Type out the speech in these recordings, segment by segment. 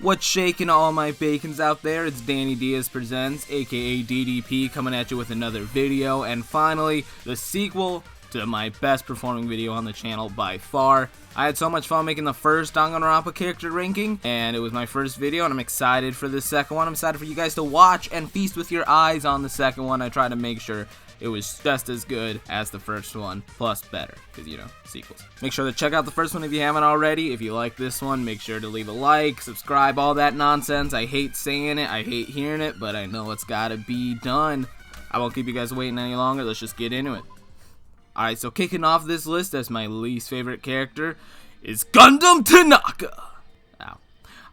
What's shaking all my bacons out there? It's Danny Diaz Presents, aka DDP, coming at you with another video, and finally, the sequel to my best performing video on the channel by far. I had so much fun making the first Danganonpa character ranking, and it was my first video, and I'm excited for the second one. I'm excited for you guys to watch and feast with your eyes on the second one. I tried to make sure it was just as good as the first one, plus better, because, you know, sequels. Make sure to check out the first one if you haven't already. If you like this one, make sure to leave a like, subscribe, all that nonsense. I hate saying it, I hate hearing it, but I know it's gotta be done. I won't keep you guys waiting any longer. Let's just get into it. Alright, so kicking off this list as my least favorite character is Gundam Tanaka. Ow.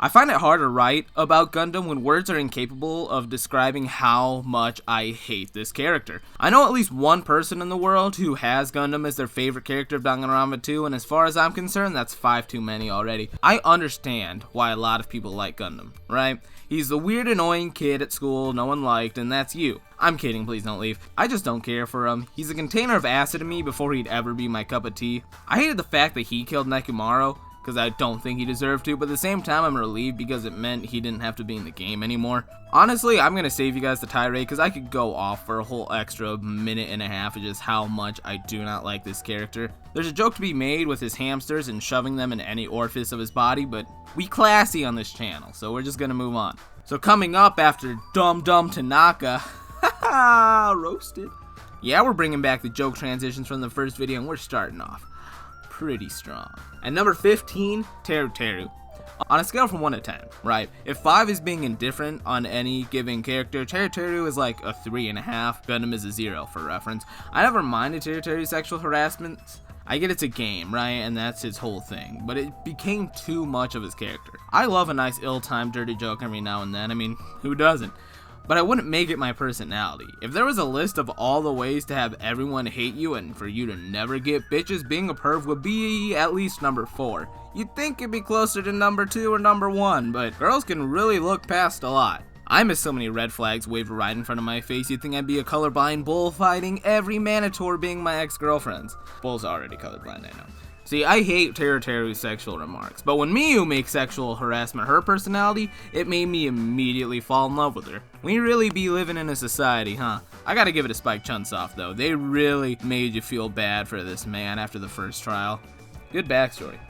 I find it hard to write about Gundam when words are incapable of describing how much I hate this character. I know at least one person in the world who has Gundam as their favorite character of Danganronpa 2, and as far as I'm concerned, that's 5 too many already. I understand why a lot of people like Gundam, right? He's the weird, annoying kid at school no one liked, and that's you. I'm kidding, please don't leave. I just don't care for him. He's a container of acid to me before he'd ever be my cup of tea. I hated the fact that he killed Nekomaru, because I don't think he deserved to, but at the same time I'm relieved because it meant he didn't have to be in the game anymore. Honestly, I'm going to save you guys the tirade because I could go off for a whole extra minute and a half of just how much I do not like this character. There's a joke to be made with his hamsters and shoving them in any orifice of his body, but we classy on this channel, so we're just going to move on. So coming up after Dum Dum Tanaka, roasted. Yeah, we're bringing back the joke transitions from the first video and we're starting off pretty strong. At number 15, Teru Teru. On a scale from 1 to 10, right? If 5 is being indifferent on any given character, Teru Teru is like a 3.5. Gundam is a 0 for reference. I never minded Teru Teru's sexual harassment. I get it's a game, right? And that's his whole thing. But it became too much of his character. I love a nice ill-timed dirty joke every now and then. I mean, who doesn't? But I wouldn't make it my personality. If there was a list of all the ways to have everyone hate you and for you to never get bitches, being a perv would be at least number 4. You'd think it'd be closer to number 2 or number 1, but girls can really look past a lot. I miss so many red flags waved right in front of my face, you'd think I'd be a colorblind bull fighting every Manitor being my ex-girlfriends. Bull's already colorblind, I know. See, I hate Teru Teru's sexual remarks, but when Miyu makes sexual harassment her personality, it made me immediately fall in love with her. We really be living in a society, huh? I gotta give it a Spike Chunsoft though, they really made you feel bad for this man after the first trial. Good backstory.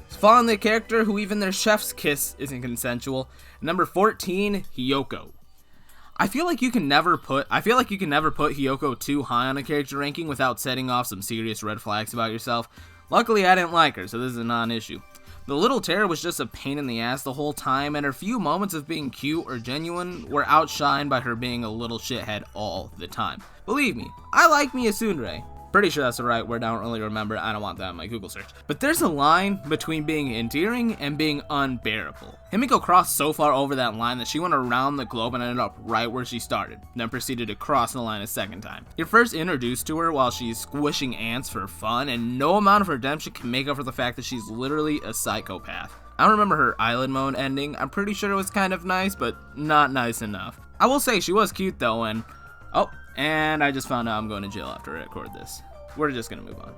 Following the character who even their chef's kiss isn't consensual. Number 14, Hiyoko. I feel like you can never put Hiyoko too high on a character ranking without setting off some serious red flags about yourself. Luckily, I didn't like her, so this is a non-issue. The little Terror was just a pain in the ass the whole time, and her few moments of being cute or genuine were outshined by her being a little shithead all the time. Believe me, I like Mia Tsundere. Pretty sure that's the right word, I don't really remember, I don't want that in my Google search. But there's a line between being endearing and being unbearable. Himiko crossed so far over that line that she went around the globe and ended up right where she started, then proceeded to cross the line a second time. You're first introduced to her while she's squishing ants for fun, and no amount of redemption can make up for the fact that she's literally a psychopath. I don't remember her island mode ending, I'm pretty sure it was kind of nice, but not nice enough. I will say she was cute though, and and I just found out I'm going to jail after I record this. We're just going to move on.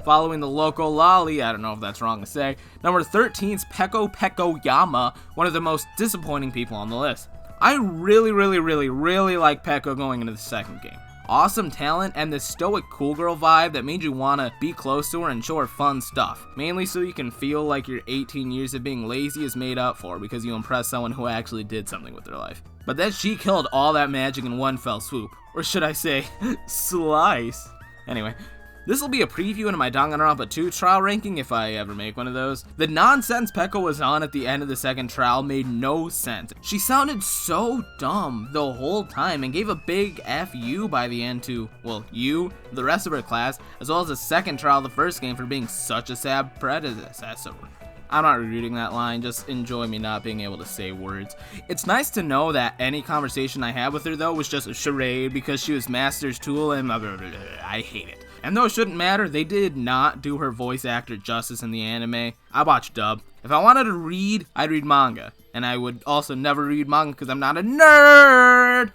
Following the local lolly, I don't know if that's wrong to say, number 13 is Peko Yama, one of the most disappointing people on the list. I really like Peko going into the second game. Awesome talent and this stoic cool girl vibe that made you want to be close to her and show her fun stuff. Mainly so you can feel like your 18 years of being lazy is made up for because you impressed someone who actually did something with their life. But then she killed all that magic in one fell swoop. Or should I say, slice. Anyway, this will be a preview into my Danganronpa 2 trial ranking if I ever make one of those. The nonsense Peko was on at the end of the second trial made no sense. She sounded so dumb the whole time and gave a big F you by the end to, well, you, the rest of her class, as well as the second trial of the first game for being such a sad predecessor. I'm not rereading that line, just enjoy me not being able to say words. It's nice to know that any conversation I had with her though was just a charade because she was Master's tool and I hate it. And though it shouldn't matter, they did not do her voice actor justice in the anime. I watched dub. If I wanted to read, I'd read manga. And I would also never read manga because I'm not a nerd!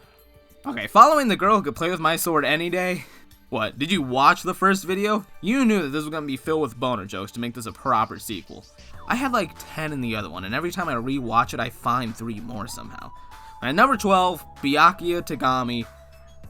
Okay, following the girl who could play with my sword any day, What, did you watch the first video? You knew that this was gonna be filled with boner jokes to make this a proper sequel. I had like 10 in the other one, and every time I rewatch it, I find 3 more somehow. At number 12, Byakuya Tagami,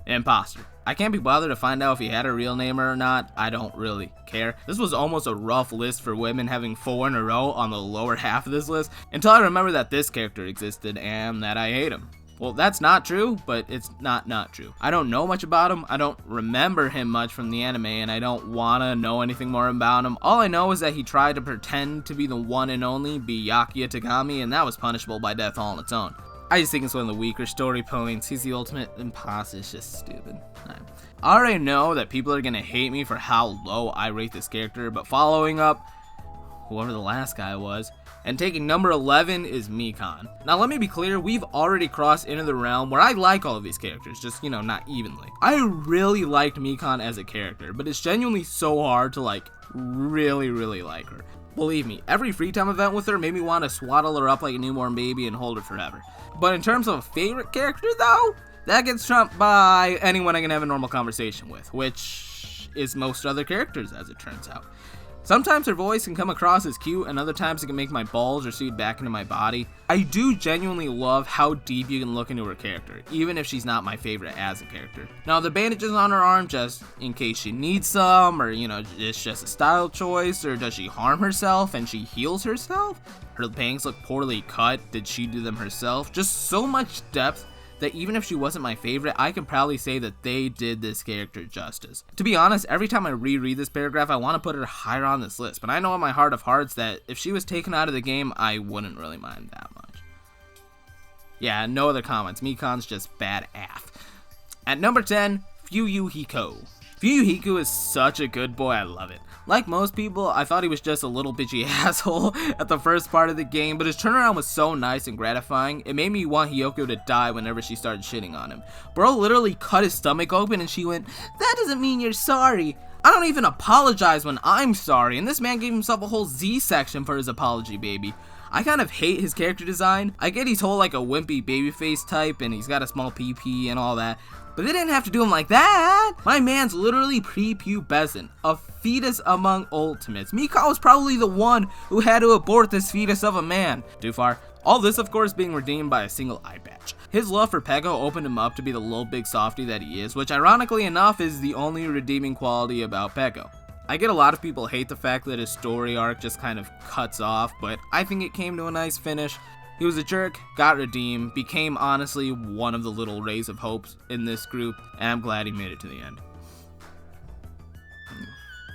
Imposter. I can't be bothered to find out if he had a real name or not. I don't really care. This was almost a rough list for women, having 4 in a row on the lower half of this list, until I remember that this character existed and that I hate him. Well, that's not true, but it's not true. I don't know much about him, I don't remember him much from the anime, and I don't wanna know anything more about him. All I know is that he tried to pretend to be the one and only Byakuya Tagami, and that was punishable by death all on its own. I just think it's one of the weaker story points. He's the ultimate imposter. It's just stupid. I already know that people are gonna hate me for how low I rate this character, but following up whoever the last guy was, and taking number 11 is Mikan. Now let me be clear, we've already crossed into the realm where I like all of these characters, just, you know, not evenly. I really liked Mikan as a character, but it's genuinely so hard to like really like her. Believe me, every free time event with her made me want to swaddle her up like a newborn baby and hold her forever. But in terms of a favorite character though, that gets trumped by anyone I can have a normal conversation with, which is most other characters as it turns out. Sometimes her voice can come across as cute, and other times it can make my balls recede back into my body. I do genuinely love how deep you can look into her character, even if she's not my favorite as a character. Now the bandages on her arm, just in case she needs some, or you know, it's just a style choice, or does she harm herself and she heals herself? Her bangs look poorly cut, did she do them herself? Just so much depth that even if she wasn't my favorite, I can proudly say that they did this character justice. To be honest, every time I reread this paragraph, I want to put her higher on this list, but I know in my heart of hearts that if she was taken out of the game, I wouldn't really mind that much. Yeah, no other comments. Mikan's just bad AF. At number 10, Fuyuhiko. Fuyuhiko is such a good boy, I love it. Like most people, I thought he was just a little bitchy asshole at the first part of the game, but his turnaround was so nice and gratifying, it made me want Hiyoko to die whenever she started shitting on him. Bro literally cut his stomach open and she went, "That doesn't mean you're sorry. I don't even apologize when I'm sorry," and this man gave himself a whole Z section for his apology, baby. I kind of hate his character design. I get he's whole like a wimpy babyface type and he's got a small PP and all that, but they didn't have to do him like that. My man's literally prepubescent, a fetus among ultimates. Mikan was probably the one who had to abort this fetus of a man. Too far. All this of course being redeemed by a single eye patch. His love for Peko opened him up to be the little big softy that he is, which ironically enough is the only redeeming quality about Peko. I get a lot of people hate the fact that his story arc just kind of cuts off, but I think it came to a nice finish. He was a jerk, got redeemed, became honestly one of the little rays of hope in this group, and I'm glad he made it to the end.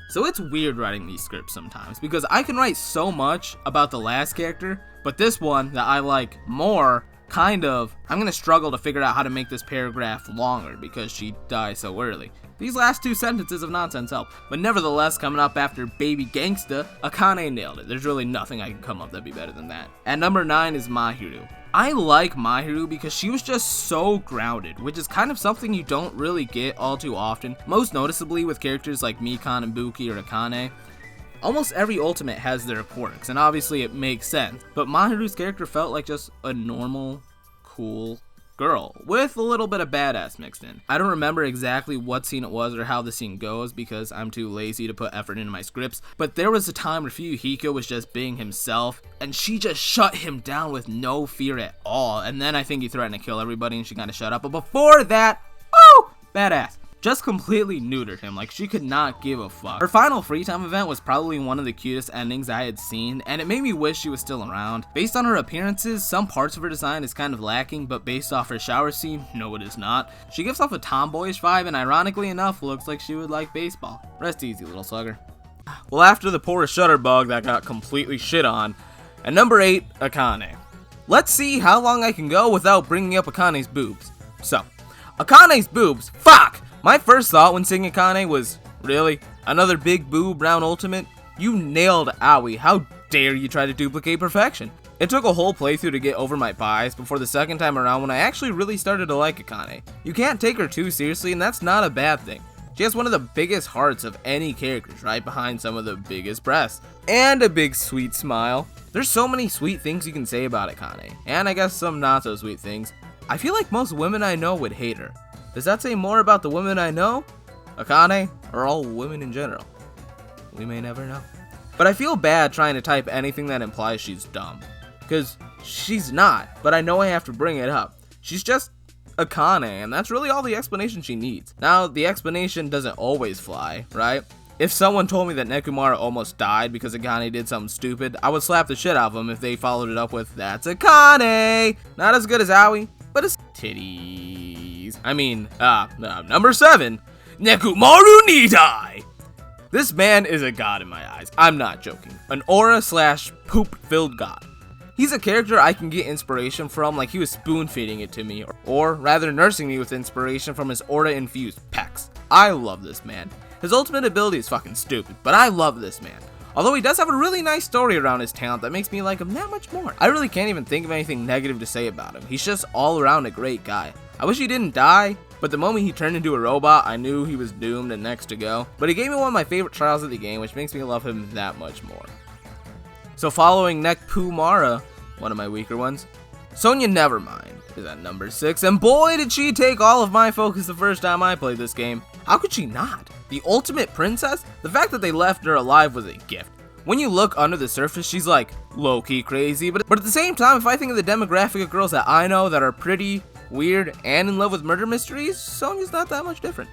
So it's weird writing these scripts sometimes, because I can write so much about the last character, but this one that I like more, I'm gonna struggle to figure out how to make this paragraph longer because she dies so early. These last 2 sentences of nonsense help, but nevertheless, coming up after Baby Gangsta, Akane nailed it. There's really nothing I can come up that'd be better than that. At number 9 is Mahiru. I like Mahiru because she was just so grounded, which is kind of something you don't really get all too often, most noticeably with characters like Mikan and Buki or Akane. Almost every ultimate has their quirks, and obviously it makes sense, but Mahiru's character felt like just a normal, cool girl with a little bit of badass mixed in. I don't remember exactly what scene it was or how the scene goes because I'm too lazy to put effort into my scripts, but there was a time where Fuyuhiko was just being himself and she just shut him down with no fear at all, and then I think he threatened to kill everybody and she kind of shut up, but before that, oh, badass. Just completely neutered him, like she could not give a fuck. Her final free time event was probably one of the cutest endings I had seen, and it made me wish she was still around. Based on her appearances, some parts of her design is kind of lacking, but based off her shower scene, no it is not. She gives off a tomboyish vibe and ironically enough looks like she would like baseball. Rest easy, little slugger. Well, after the poor Shutterbug that got completely shit on, at number 8, Akane. Let's see how long I can go without bringing up Akane's boobs. So, Akane's boobs, fuck! My first thought when seeing Akane was, really? Another big boob brown ultimate? You nailed Aoi, how dare you try to duplicate perfection? It took a whole playthrough to get over my bias before the second time around when I actually really started to like Akane. You can't take her too seriously and that's not a bad thing. She has one of the biggest hearts of any characters, right behind some of the biggest breasts. And a big sweet smile. There's so many sweet things you can say about Akane, and I guess some not so sweet things. I feel like most women I know would hate her. Does that say more about the women I know? Akane, or all women in general? We may never know. But I feel bad trying to type anything that implies she's dumb. Because she's not, but I know I have to bring it up. She's just Akane, and that's really all the explanation she needs. Now, the explanation doesn't always fly, right? If someone told me that Nekumara almost died because Akane did something stupid, I would slap the shit out of them if they followed it up with, "That's Akane!" Not as good as Aoi, but as titties. I mean, number 7, Nekomaru ni die! This man is a god in my eyes. I'm not joking. An aura/poop-filled god. He's a character I can get inspiration from, like he was spoon-feeding it to me, or rather nursing me with inspiration from his aura-infused pecs. I love this man. His ultimate ability is fucking stupid, but I love this man. Although he does have a really nice story around his talent that makes me like him that much more. I really can't even think of anything negative to say about him. He's just all around a great guy. I wish he didn't die, but the moment he turned into a robot, I knew he was doomed and next to go. But he gave me one of my favorite trials of the game, which makes me love him that much more. So following Nekumara, one of my weaker ones, Sonya Nevermind is at number 6, and boy did she take all of my focus the first time I played this game. How could she not? The ultimate princess? The fact that they left her alive was a gift. When you look under the surface, she's like low-key crazy, but at the same time, if I think of the demographic of girls that I know that are pretty, weird, and in love with murder mysteries, Sonya's not that much different.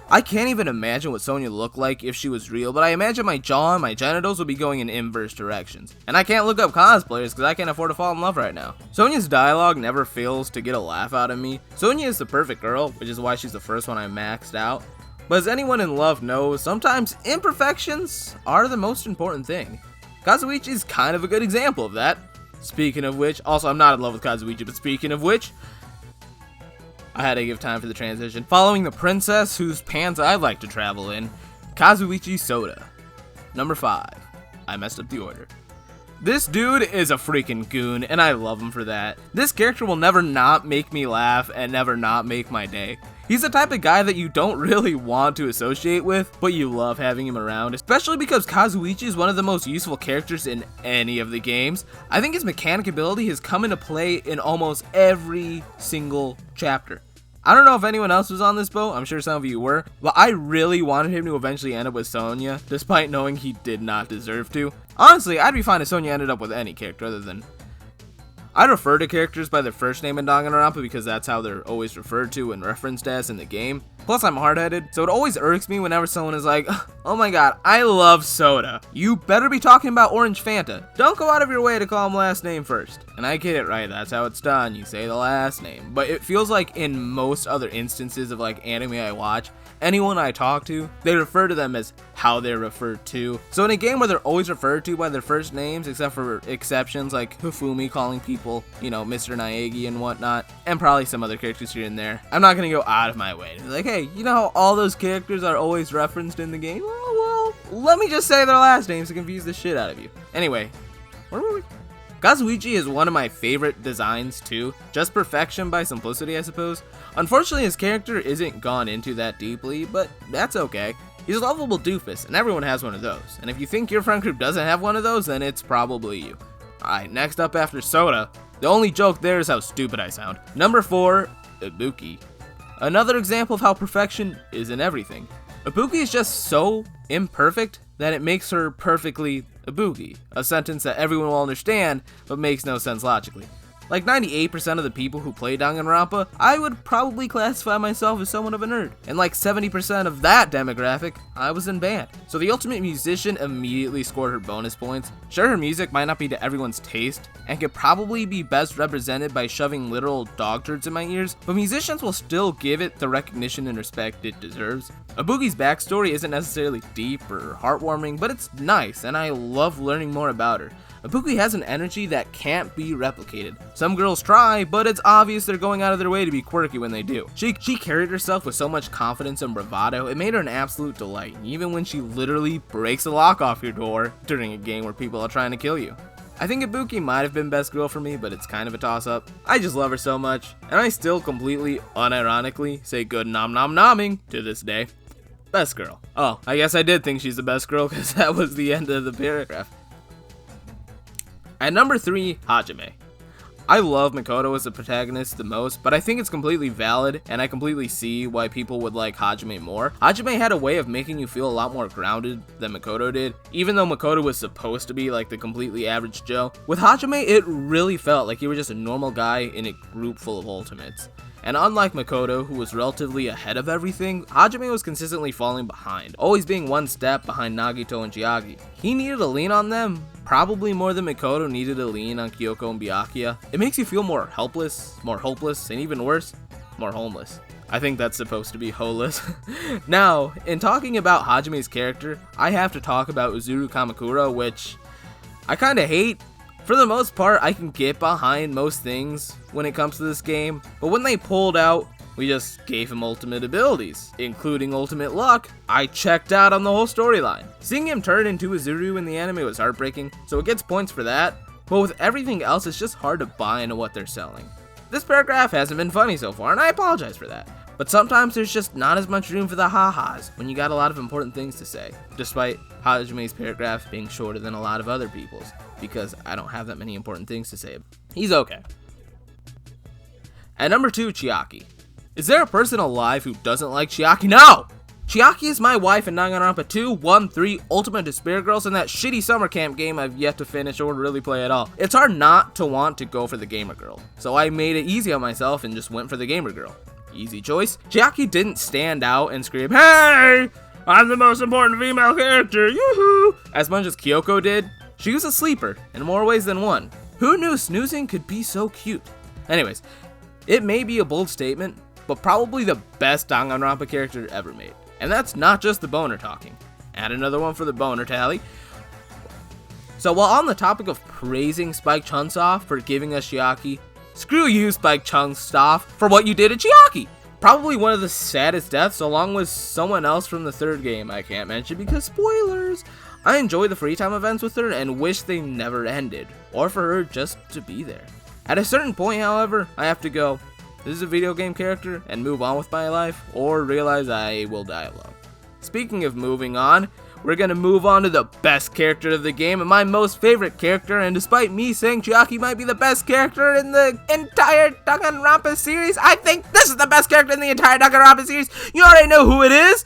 I can't even imagine what Sonya looked like if she was real, but I imagine my jaw and my genitals would be going in inverse directions. And I can't look up cosplayers because I can't afford to fall in love right now. Sonya's dialogue never fails to get a laugh out of me. Sonya is the perfect girl, which is why she's the first one I maxed out. But as anyone in love knows, sometimes imperfections are the most important thing. Kazuichi is kind of a good example of that. Speaking of which, also I'm not in love with Kazuichi, but speaking of which, I had to give time for the transition. Following the princess whose pants I like to travel in, Kazuichi Soda. Number 5. I messed up the order. This dude is a freaking goon, and I love him for that. This character will never not make me laugh and never not make my day. He's the type of guy that you don't really want to associate with, but you love having him around, especially because Kazuichi is one of the most useful characters in any of the games. I think his mechanic ability has come into play in almost every single chapter. I don't know if anyone else was on this boat, I'm sure some of you were, but I really wanted him to eventually end up with Sonya, despite knowing he did not deserve to. Honestly, I'd be fine if Sonya ended up with any character other than... I refer to characters by their first name in Danganonpa because that's how they're always referred to and referenced as in the game. Plus, I'm hard-headed, so it always irks me whenever someone is like, "Oh my god, I love soda." You better be talking about Orange Fanta. Don't go out of your way to call him last name first. And I get it, right? That's how it's done. You say the last name. But it feels like in most other instances of like anime I watch, anyone I talk to, they refer to them as how they're referred to. So in a game where they're always referred to by their first names, except for exceptions like Hifumi calling people, you know, Mr. Naegi and whatnot, and probably some other characters here and there, I'm not gonna go out of my way to be like, hey, you know how all those characters are always referenced in the game? Well, let me just say their last names to confuse the shit out of you. Anyway, where were we? Kazuichi is one of my favorite designs too, just perfection by simplicity I suppose. Unfortunately his character isn't gone into that deeply, but that's okay. He's a lovable doofus, and everyone has one of those, and if you think your friend group doesn't have one of those, then it's probably you. Alright, next up after Soda, the only joke there is how stupid I sound. Number 4, Ibuki. Another example of how perfection isn't everything. Ibuki is just so imperfect that it makes her perfectly Ibuki, a sentence that everyone will understand, but makes no sense logically. Like 98% of the people who play Danganronpa, I would probably classify myself as somewhat of a nerd. And like 70% of that demographic, I was in band. So the ultimate musician immediately scored her bonus points. Sure, her music might not be to everyone's taste, and could probably be best represented by shoving literal dog turds in my ears, but musicians will still give it the recognition and respect it deserves. Ibuki's backstory isn't necessarily deep or heartwarming, but it's nice, and I love learning more about her. Ibuki has an energy that can't be replicated. Some girls try, but it's obvious they're going out of their way to be quirky when they do. She carried herself with so much confidence and bravado, it made her an absolute delight, even when she literally breaks the lock off your door during a game where people are trying to kill you. I think Ibuki might have been best girl for me, but it's kind of a toss-up. I just love her so much, and I still completely, unironically, say good nom-nom-nomming to this day. Best girl. Oh, I guess I did think she's the best girl because that was the end of the paragraph. At number 3, Hajime. I love Makoto as the protagonist the most, but I think it's completely valid, and I completely see why people would like Hajime more. Hajime had a way of making you feel a lot more grounded than Makoto did, even though Makoto was supposed to be like the completely average Joe. With Hajime, it really felt like you were just a normal guy in a group full of ultimates. And unlike Makoto, who was relatively ahead of everything, Hajime was consistently falling behind, always being one step behind Nagito and Chiaki. He needed to lean on them, probably more than Makoto needed to lean on Kyoko and Byakuya. It makes you feel more helpless, more hopeless, and even worse, more homeless. I think that's supposed to be holeless. Now, in talking about Hajime's character, I have to talk about Uzuru Kamakura, which I kinda hate. For the most part, I can get behind most things when it comes to this game, but when they pulled out, we just gave him ultimate abilities, including ultimate luck, I checked out on the whole storyline. Seeing him turn into Uzuru in the anime was heartbreaking, so it gets points for that, but with everything else, it's just hard to buy into what they're selling. This paragraph hasn't been funny so far, and I apologize for that, but sometimes there's just not as much room for the ha-has when you got a lot of important things to say, despite Hajime's paragraph being shorter than a lot of other people's, because I don't have that many important things to say. He's okay. At number 2, Chiaki. Is there a person alive who doesn't like Chiaki? No! Chiaki is my wife in Danganonpa 2, 1, 3, Ultimate Despair Girls, and that shitty summer camp game I've yet to finish or really play at all. It's hard not to want to go for the gamer girl, so I made it easy on myself and just went for the gamer girl. Easy choice. Chiaki didn't stand out and scream, "Hey! I'm the most important female character, yoo-hoo!" as much as Kyoko did. She was a sleeper, in more ways than one. Who knew snoozing could be so cute? Anyways, it may be a bold statement, but probably the best Danganronpa character ever made. And that's not just the boner talking. Add another one for the boner tally. So while on the topic of praising Spike Chunsoft for giving us Chiaki, screw you, Spike Chunsoft, for what you did to Chiaki! Probably one of the saddest deaths, along with someone else from the third game I can't mention because spoilers. I enjoy the free time events with her and wish they never ended, or for her just to be there. At a certain point, however, I have to go, this is a video game character, and move on with my life, or realize I will die alone. Speaking of moving on, we're gonna move on to the best character of the game, and my most favorite character, and despite me saying Chiaki might be the best character in the entire Danganronpa series, I think this is the best character in the entire Danganronpa series. You already know who it is!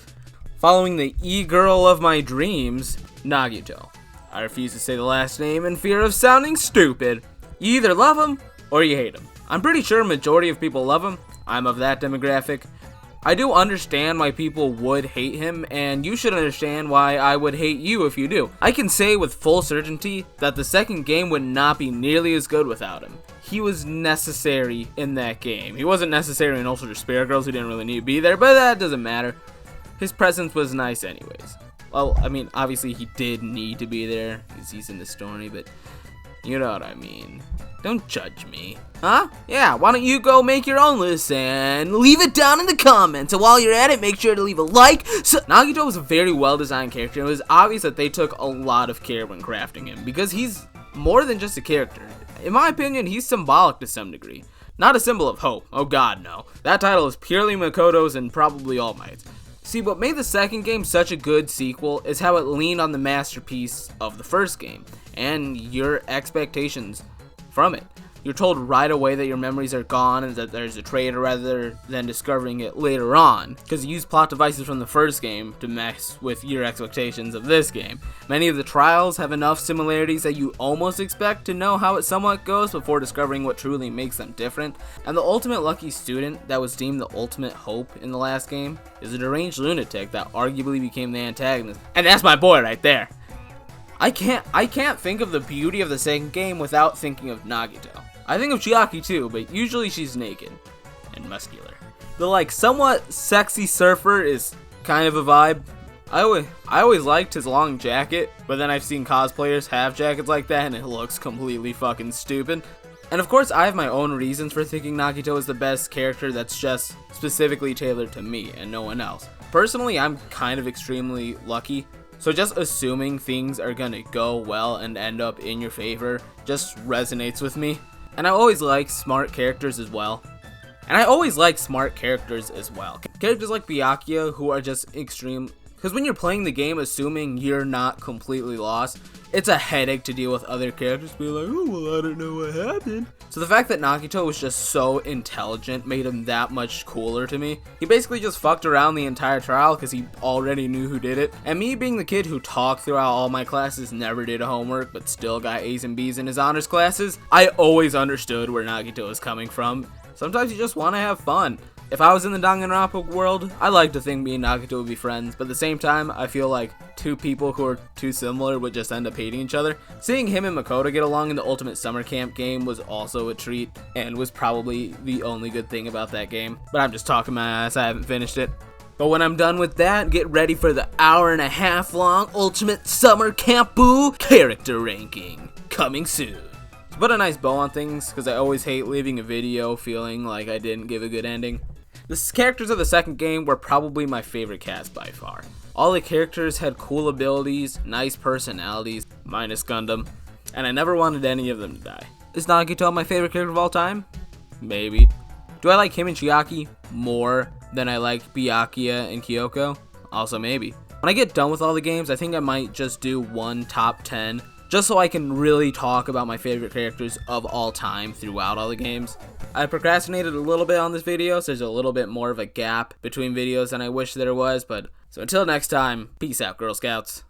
Following the e-girl of my dreams, Nagito. I refuse to say the last name in fear of sounding stupid. You either love him, or you hate him. I'm pretty sure a majority of people love him. I'm of that demographic. I do understand why people would hate him, and you should understand why I would hate you if you do. I can say with full certainty that the second game would not be nearly as good without him. He was necessary in that game. He wasn't necessary in Ultra Despair Girls, who didn't really need to be there, but that doesn't matter. His presence was nice anyways. Well, I mean, obviously he did need to be there, because he's in the story, but you know what I mean. Don't judge me. Huh? Yeah, why don't you go make your own list and leave it down in the comments. And while you're at it, make sure to leave a like. So Nagito was a very well-designed character, and it was obvious that they took a lot of care when crafting him, because he's more than just a character. In my opinion, he's symbolic to some degree. Not a symbol of hope. Oh god, no. That title is purely Makoto's and probably All Might's. See, what made the second game such a good sequel is how it leaned on the masterpiece of the first game, and your expectations from it. You're told right away that your memories are gone and that there's a traitor rather than discovering it later on, because you use plot devices from the first game to mess with your expectations of this game. Many of the trials have enough similarities that you almost expect to know how it somewhat goes before discovering what truly makes them different, and the ultimate lucky student that was deemed the ultimate hope in the last game is a deranged lunatic that arguably became the antagonist, and that's my boy right there. I can't think of the beauty of the second game without thinking of Nagito. I think of Chiaki too, but usually she's naked and muscular. The somewhat sexy surfer is kind of a vibe. I always liked his long jacket, but then I've seen cosplayers have jackets like that and it looks completely fucking stupid. And of course I have my own reasons for thinking Nagito is the best character that's just specifically tailored to me and no one else. Personally, I'm kind of extremely lucky. So just assuming things are gonna go well and end up in your favor just resonates with me. And I always like smart characters as well. Characters like Byakuya, who are just extreme. Because when you're playing the game assuming you're not completely lost, it's a headache to deal with other characters being like, oh, well, I don't know what happened. So the fact that Nagito was just so intelligent made him that much cooler to me. He basically just fucked around the entire trial because he already knew who did it. And me being the kid who talked throughout all my classes, never did homework, but still got A's and B's in his honors classes, I always understood where Nagito was coming from. Sometimes you just want to have fun. If I was in the Danganonpa world, I like to think me and Nagito would be friends, but at the same time, I feel like two people who are too similar would just end up hating each other. Seeing him and Makoto get along in the Ultimate Summer Camp game was also a treat, and was probably the only good thing about that game. But I'm just talking my ass, I haven't finished it. But when I'm done with that, get ready for the hour-and-a-half long Ultimate Summer Camp Boo character ranking, coming soon. To put a nice bow on things, because I always hate leaving a video feeling like I didn't give a good ending. The characters of the second game were probably my favorite cast by far. All the characters had cool abilities, nice personalities, minus Gundam, and I never wanted any of them to die. Is Nagito my favorite character of all time? Maybe. Do I like him and Chiaki more than I like Byakuya and Kyoko? Also maybe. When I get done with all the games, I think I might just do one top 10, just so I can really talk about my favorite characters of all time throughout all the games. I procrastinated a little bit on this video, so there's a little bit more of a gap between videos than I wish there was, but so until next time, peace out, Girl Scouts.